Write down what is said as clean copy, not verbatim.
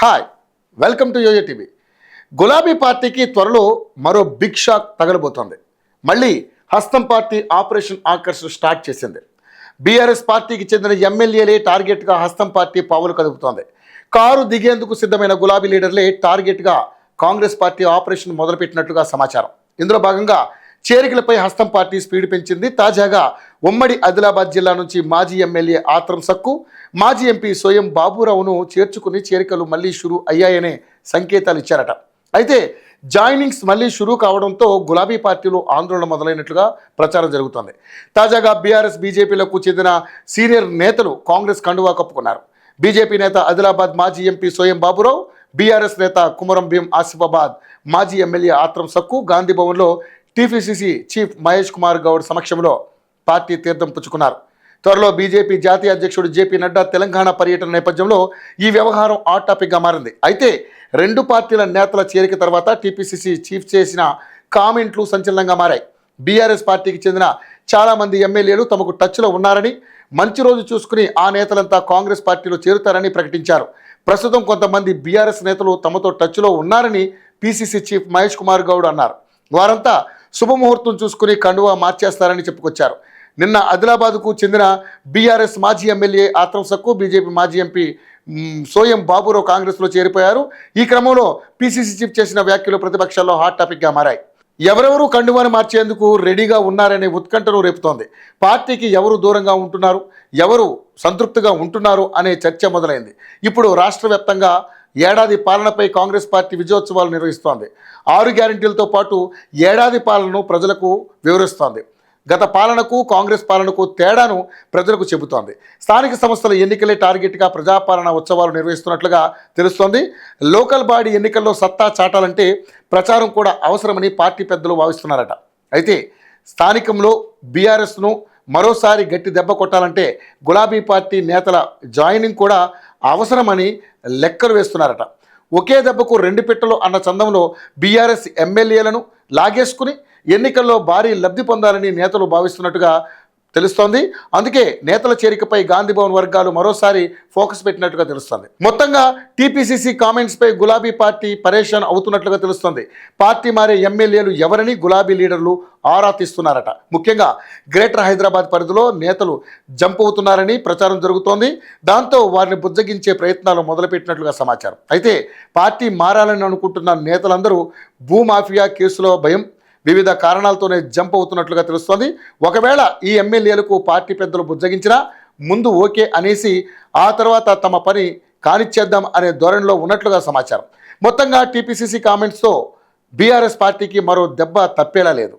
Hi, welcome to YOYO TV. గులాబీ పార్టీకి త్వరలో మరో బిగ్ షాక్ తగలబోతోంది. మళ్ళీ హస్తం పార్టీ ఆపరేషన్ ఆకర్ష్ స్టార్ట్ చేసింది. బీఆర్ఎస్ పార్టీకి చెందిన ఎమ్మెల్యేలే టార్గెట్గా హస్తం పార్టీ పావులు కదుపుతోంది. కారు దిగేందుకు సిద్ధమైన గులాబీ లీడర్లే టార్గెట్గా కాంగ్రెస్ పార్టీ ఆపరేషన్ మొదలుపెట్టినట్లుగా సమాచారం. ఇందులో భాగంగా చేరికలపై హస్తం పార్టీ స్పీడ్ పెంచింది. తాజాగా ఉమ్మడి ఆదిలాబాద్ జిల్లా నుంచి మాజీ ఎమ్మెల్యే ఆత్రం సక్కు, మాజీ ఎంపీ సోయం బాబురావును చేర్చుకుని చేరికలు మళ్లీ షురూ అయ్యాయనే సంకేతాలు ఇచ్చారట. అయితే జాయినింగ్స్ మళ్లీ షురూ కావడంతో గులాబీ పార్టీలో ఆందోళన మొదలైనట్లుగా ప్రచారం జరుగుతోంది. తాజాగా బీఆర్ఎస్ బీజేపీలకు చెందిన సీనియర్ నేతలు కాంగ్రెస్ కండువా కప్పుకున్నారు. బీజేపీ నేత ఆదిలాబాద్ మాజీ ఎంపీ సోయం బాబురావు, బీఆర్ఎస్ నేత కుమరం భీం ఆసిఫాబాద్ మాజీ ఎమ్మెల్యే ఆత్రం సక్కు గాంధీ భవన్లో టీపీసీసీ చీఫ్ మహేష్ కుమార్ గౌడ్ సమక్షంలో పార్టీ తీర్థం పుచ్చుకున్నారు. త్వరలో బీజేపీ జాతీయ అధ్యక్షుడు జేపీ నడ్డా తెలంగాణ పర్యటన నేపథ్యంలో ఈ వ్యవహారం హాట్ టాపిక్గా మారింది. అయితే రెండు పార్టీల నేతల చేరిక తర్వాత టీపీసీసీ చీఫ్ చేసిన కామెంట్లు సంచలనంగా మారాయి. బీఆర్ఎస్ పార్టీకి చెందిన చాలామంది ఎమ్మెల్యేలు తమకు టచ్లో ఉన్నారని, మంచి రోజు చూసుకుని ఆ నేతలంతా కాంగ్రెస్ పార్టీలో చేరుతారని ప్రకటించారు. ప్రస్తుతం కొంతమంది బీఆర్ఎస్ నేతలు తమతో టచ్లో ఉన్నారని పీసీసీ చీఫ్ మహేష్ కుమార్ గౌడ్ అన్నారు. వారంతా శుభముహూర్తం చూసుకుని కండువా మార్చేస్తారని చెప్పుకొచ్చారు. నిన్న ఆదిలాబాద్కు చెందిన బీఆర్ఎస్ మాజీ ఎమ్మెల్యే ఆత్రం సక్కు, బీజేపీ మాజీ ఎంపీ సోయం బాబురావు కాంగ్రెస్లో చేరిపోయారు. ఈ క్రమంలో పీసీసీ చీఫ్ చేసిన వ్యాఖ్యలు ప్రతిపక్షాల్లో హాట్ టాపిక్గా మారాయి. ఎవరెవరు కండువాను మార్చేందుకు రెడీగా ఉన్నారనే ఉత్కంఠను రేపుతోంది. పార్టీకి ఎవరు దూరంగా ఉంటున్నారు, ఎవరు సంతృప్తిగా ఉంటున్నారు అనే చర్చ మొదలైంది. ఇప్పుడు రాష్ట్ర వ్యాప్తంగా ఏడాది పాలనపై కాంగ్రెస్ పార్టీ విజయోత్సవాలు నిర్వహిస్తోంది. 6 గ్యారెంటీలతో పాటు ఏడాది పాలనను ప్రజలకు వివరిస్తోంది. గత పాలనకు కాంగ్రెస్ పాలనకు తేడాను ప్రజలకు చెబుతోంది. స్థానిక సంస్థల ఎన్నికలే టార్గెట్గా ప్రజాపాలన ఉత్సవాలు నిర్వహిస్తున్నట్లుగా తెలుస్తోంది. లోకల్ బాడీ ఎన్నికల్లో సత్తా చాటాలంటే ప్రచారం కూడా అవసరమని పార్టీ పెద్దలు భావిస్తున్నారట. అయితే స్థానికంలో బీఆర్ఎస్ను మరోసారి గట్టి దెబ్బ కొట్టాలంటే గులాబీ పార్టీ నేతల జాయినింగ్ కూడా అవసరమని లెక్కలు వేస్తున్నారట. ఒకే దెబ్బకు 2 పెట్టెలు అన్న చందంలో బీఆర్ఎస్ ఎమ్మెల్యేలను లాగేసుకుని ఎన్నికల్లో భారీ లబ్ధి పొందాలని నేతలు భావిస్తున్నట్టుగా తెలుస్తోంది. అందుకే నేతల చేరికపై గాంధీ భవన్ వర్గాలు మరోసారి ఫోకస్ పెట్టినట్టుగా తెలుస్తోంది. మొత్తంగా టీపీసీసీ కామెంట్స్పై గులాబీ పార్టీ పరేషాన్ అవుతున్నట్లుగా తెలుస్తోంది. పార్టీ మారే ఎమ్మెల్యేలు ఎవరని గులాబీ లీడర్లు ఆరా తీస్తున్నారట. ముఖ్యంగా గ్రేటర్ హైదరాబాద్ పరిధిలో నేతలు జంప్ అవుతున్నారని ప్రచారం జరుగుతోంది. దాంతో వారిని బుజ్జగించే ప్రయత్నాలు మొదలుపెట్టినట్లుగా సమాచారం. అయితే పార్టీ మారాలని అనుకుంటున్న నేతలందరూ భూమాఫియా కేసులో భయం, వివిధ కారణాలతోనే జంప్ అవుతున్నట్లుగా తెలుస్తోంది. ఒకవేళ ఈ ఎమ్మెల్యేలకు పార్టీ పెద్దలు బుజ్జగించినా ముందు ఓకే అనేసి ఆ తర్వాత తమ పని కానిచ్చేద్దాం అనే ధోరణిలో ఉన్నట్లుగా సమాచారం. మొత్తంగా టీపీసీసీ కామెంట్స్తో బీఆర్ఎస్ పార్టీకి మరో దెబ్బ తప్పేలా లేదు.